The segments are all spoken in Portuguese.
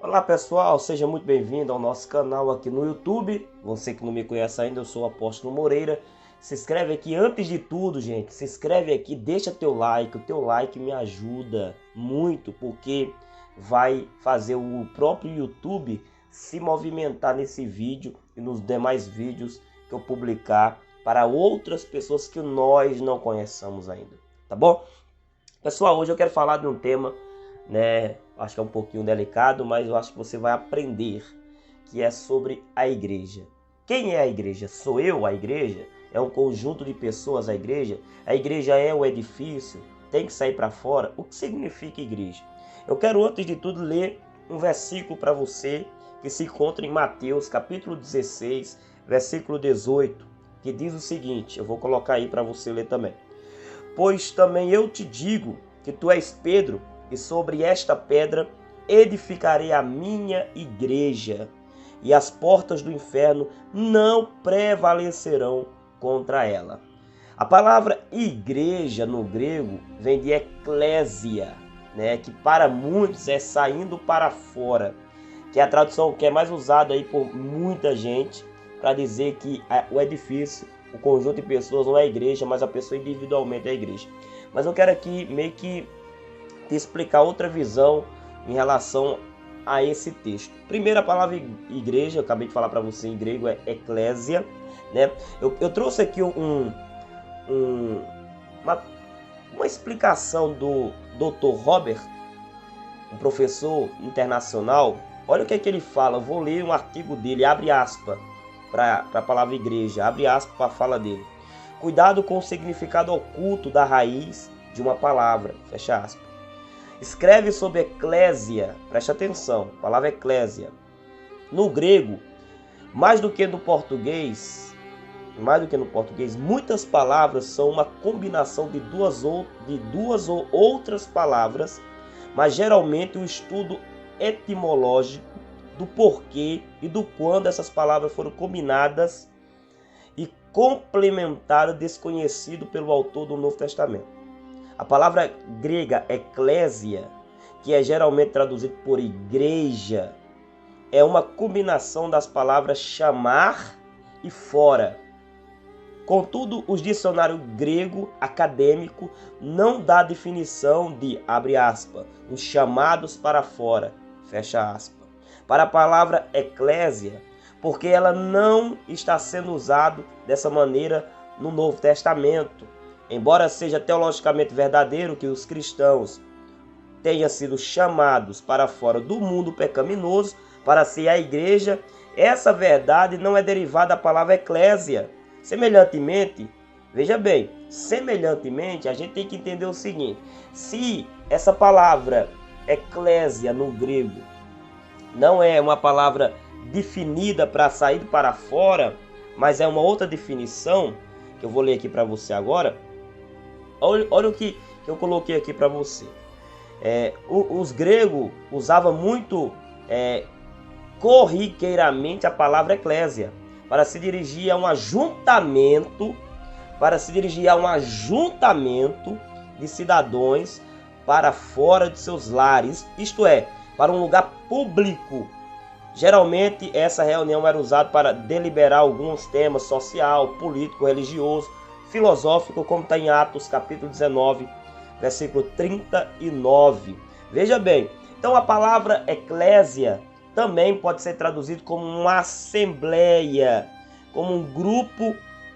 Olá pessoal, seja muito bem-vindo ao nosso canal aqui no YouTube. Você que não me conhece ainda, eu sou o Apóstolo Moreira. Se inscreve aqui antes de tudo, gente. Se inscreve aqui, deixa teu like. O teu like me ajuda muito, porque vai fazer o próprio YouTube se movimentar nesse vídeo e nos demais vídeos que eu publicar para outras pessoas que nós não conheçamos ainda, tá bom? Pessoal, hoje eu quero falar de um tema, né? Acho que é um pouquinho delicado, mas eu acho que você vai aprender, que é sobre a igreja. Quem é a igreja? Sou eu a igreja? É um conjunto de pessoas a igreja? A igreja é o edifício? Tem que sair para fora? O que significa igreja? Eu quero, antes de tudo, ler um versículo para você que se encontra em Mateus, capítulo 16, versículo 18, que diz o seguinte, eu vou colocar aí para você ler também. Pois também eu te digo que tu és Pedro, e sobre esta pedra edificarei a minha igreja, e as portas do inferno não prevalecerão contra ela. A palavra igreja no grego vem de eclésia, né, que para muitos é saindo para fora, que é a tradução que é mais usada aí por muita gente para dizer que o edifício, o conjunto de pessoas não é a igreja, mas a pessoa individualmente é a igreja. Mas eu quero aqui meio que te explicar outra visão em relação a esse texto. Primeiro, a palavra igreja, eu acabei de falar para você, em grego é eclésia, né? Eu trouxe aqui uma explicação do Dr. Robert, um professor internacional. Olha o que é que ele fala, eu vou ler um artigo dele, abre aspas para a palavra igreja, abre aspas para a fala dele. Cuidado com o significado oculto da raiz de uma palavra, fecha aspas. Escreve sobre eclésia, preste atenção, a palavra eclésia. No grego, mais do que no português, muitas palavras são uma combinação de duas ou outras palavras, mas geralmente o estudo etimológico do porquê e do quando essas palavras foram combinadas e complementaram desconhecido pelo autor do Novo Testamento. A palavra grega eclésia, que é geralmente traduzida por igreja, é uma combinação das palavras chamar e fora. Contudo, os dicionários grego acadêmico não dá definição de, abre aspas, os chamados para fora, fecha aspas, para a palavra eclésia, porque ela não está sendo usada dessa maneira no Novo Testamento. Embora seja teologicamente verdadeiro que os cristãos tenham sido chamados para fora do mundo pecaminoso para ser a igreja, essa verdade não é derivada da palavra eclésia. Semelhantemente, veja bem, a gente tem que entender o seguinte, se essa palavra eclésia no grego não é uma palavra definida para sair para fora, mas é uma outra definição, que eu vou ler aqui para você agora. Olha o que eu coloquei aqui para você. Os gregos usavam muito corriqueiramente a palavra eclésia para se dirigir a um ajuntamento, de cidadãos para fora de seus lares, isto é, para um lugar público. Geralmente essa reunião era usada para deliberar alguns temas social, político, religioso, filosófico, como está em Atos capítulo 19, versículo 39. Veja bem, então a palavra eclésia também pode ser traduzida como uma assembleia, como um grupo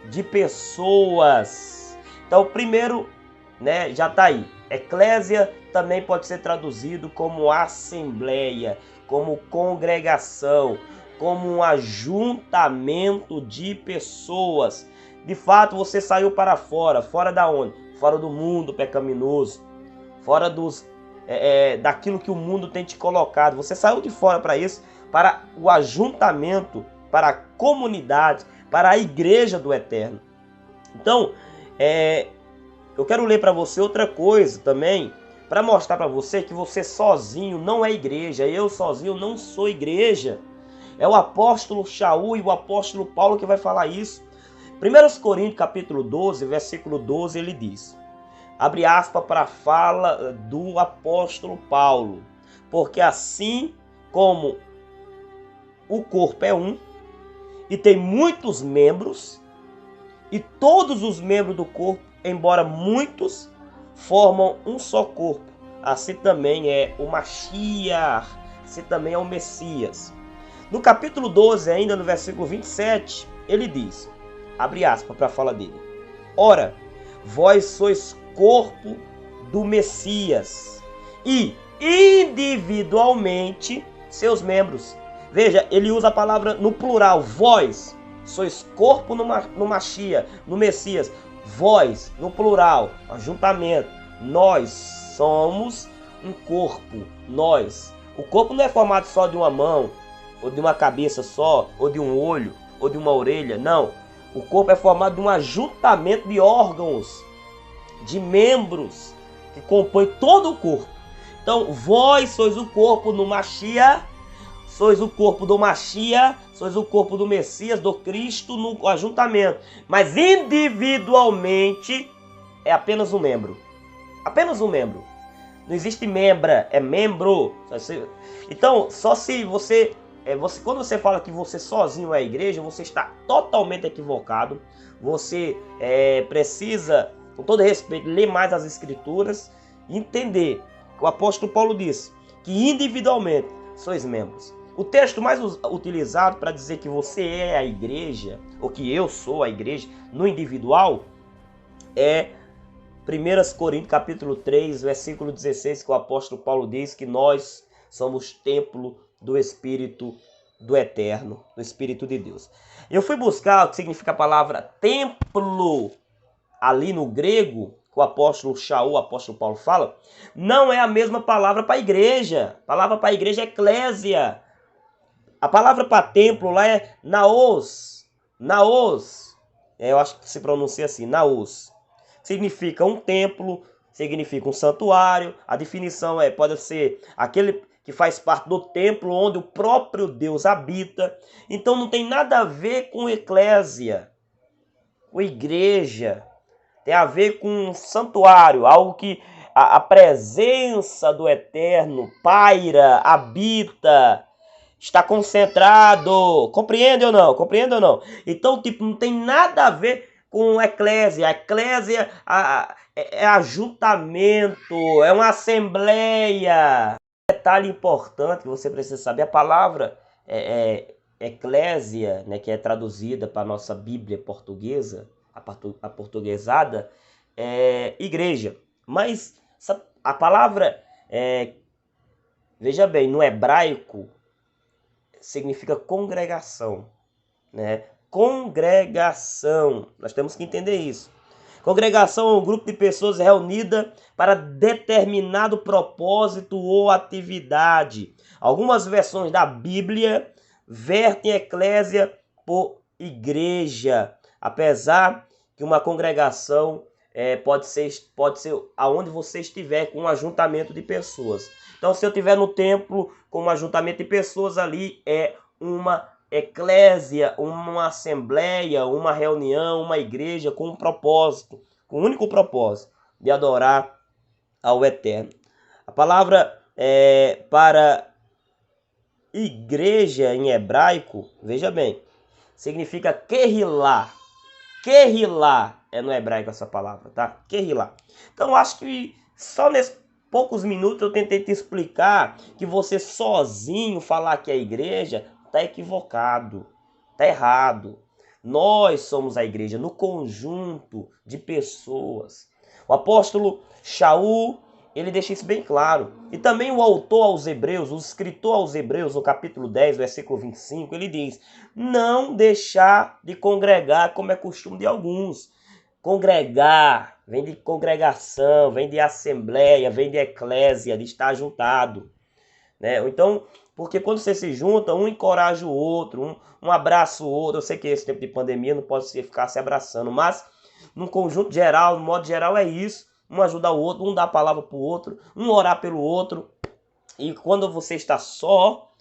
de pessoas. Então, primeiro, né, já está aí. Eclésia também pode ser traduzido como assembleia, como congregação, como um ajuntamento de pessoas. De fato, você saiu para fora. Fora da onde? Fora do mundo pecaminoso. Fora daquilo que o mundo tem te colocado. Você saiu de fora para isso, para o ajuntamento, para a comunidade, para a igreja do Eterno. Então, eu quero ler para você outra coisa também, para mostrar para você que você sozinho não é igreja. Eu sozinho não sou igreja. É o apóstolo Shaul e o apóstolo Paulo que vai falar isso. 1 Coríntios capítulo 12, versículo 12, ele diz, abre aspas para a fala do apóstolo Paulo, porque assim como o corpo é um e tem muitos membros, e todos os membros do corpo, embora muitos, formam um só corpo. Assim também é o Mashiach, assim também é o Messias. No capítulo 12, ainda no versículo 27, ele diz, abre aspas para a fala dele: ora, vós sois corpo do Messias e individualmente seus membros. Veja, ele usa a palavra no plural, vós sois corpo no Mashiach, no Messias. Vós, no plural, ajuntamento. Nós somos um corpo. Nós. O corpo não é formado só de uma mão, ou de uma cabeça só, ou de um olho, ou de uma orelha. Não. O corpo é formado de um ajuntamento de órgãos, de membros, que compõem todo o corpo. Então, vós sois o corpo no Mashiach, sois o corpo do Mashiach, sois o corpo do Messias, do Cristo no ajuntamento. Mas individualmente é apenas um membro. Apenas um membro. Não existe membra, é membro. Então, só se você, quando você fala que você sozinho é a igreja, você está totalmente equivocado. Você precisa, com todo respeito, ler mais as Escrituras e entender que o apóstolo Paulo disse que individualmente sois membros. O texto mais utilizado para dizer que você é a igreja, ou que eu sou a igreja, no individual, é 1 Coríntios capítulo 3, versículo 16, que o apóstolo Paulo diz que nós somos templo do Espírito do Eterno, do Espírito de Deus. Eu fui buscar o que significa a palavra templo ali no grego, que o apóstolo Shaul, o apóstolo Paulo fala, não é a mesma palavra para igreja. A palavra para igreja é eclésia. A palavra para templo lá é naos. Naos. Eu acho que se pronuncia assim, naos. Significa um templo, significa um santuário. A definição pode ser aquele que faz parte do templo onde o próprio Deus habita. Então não tem nada a ver com eclésia, com igreja. Tem a ver com um santuário, algo que a presença do Eterno paira, habita, está concentrado. Compreende ou não? Compreende ou não? Então, não tem nada a ver com eclésia. A eclésia é ajuntamento, é uma assembleia. Um detalhe importante que você precisa saber, a palavra eclésia, né, que é traduzida para a nossa Bíblia portuguesa, a portuguesada, é igreja. Mas a palavra, veja bem, no hebraico, significa congregação, né? Congregação, nós temos que entender isso. Congregação é um grupo de pessoas reunidas para determinado propósito ou atividade. Algumas versões da Bíblia vertem eclésia por igreja, apesar que uma congregação pode ser aonde você estiver, com um ajuntamento de pessoas. Então, se eu estiver no templo com um ajuntamento de pessoas, ali é uma eclésia, uma assembleia, uma reunião, uma igreja com um propósito, com o único propósito de adorar ao Eterno. A palavra para igreja em hebraico, veja bem, significa querrilá. Querrilá é no hebraico essa palavra, tá? Querrilá. Então, acho que só nesses poucos minutos eu tentei te explicar que você sozinho falar que é igreja está equivocado, está errado. Nós somos a igreja no conjunto de pessoas. O apóstolo Shaul, ele deixa isso bem claro. E também o autor aos Hebreus, o escritor aos Hebreus, no capítulo 10, versículo 25, ele diz: não deixar de congregar como é costume de alguns. Congregar vem de congregação, vem de assembleia, vem de eclésia, de estar juntado, né? Então, porque quando você se junta, um encoraja o outro, um abraça o outro. Eu sei que esse tempo de pandemia não pode ficar se abraçando, mas num conjunto geral, no modo geral é isso. Um ajudar o outro, um dar a palavra para o outro, um orar pelo outro. E quando você está sozinho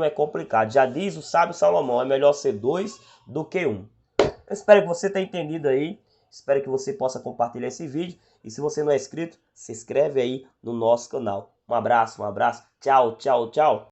é complicado. Já diz o sábio Salomão, é melhor ser dois do que um. Eu espero que você tenha entendido aí. Espero que você possa compartilhar esse vídeo. E se você não é inscrito, se inscreve aí no nosso canal. Um abraço, um abraço. Tchau, tchau, tchau.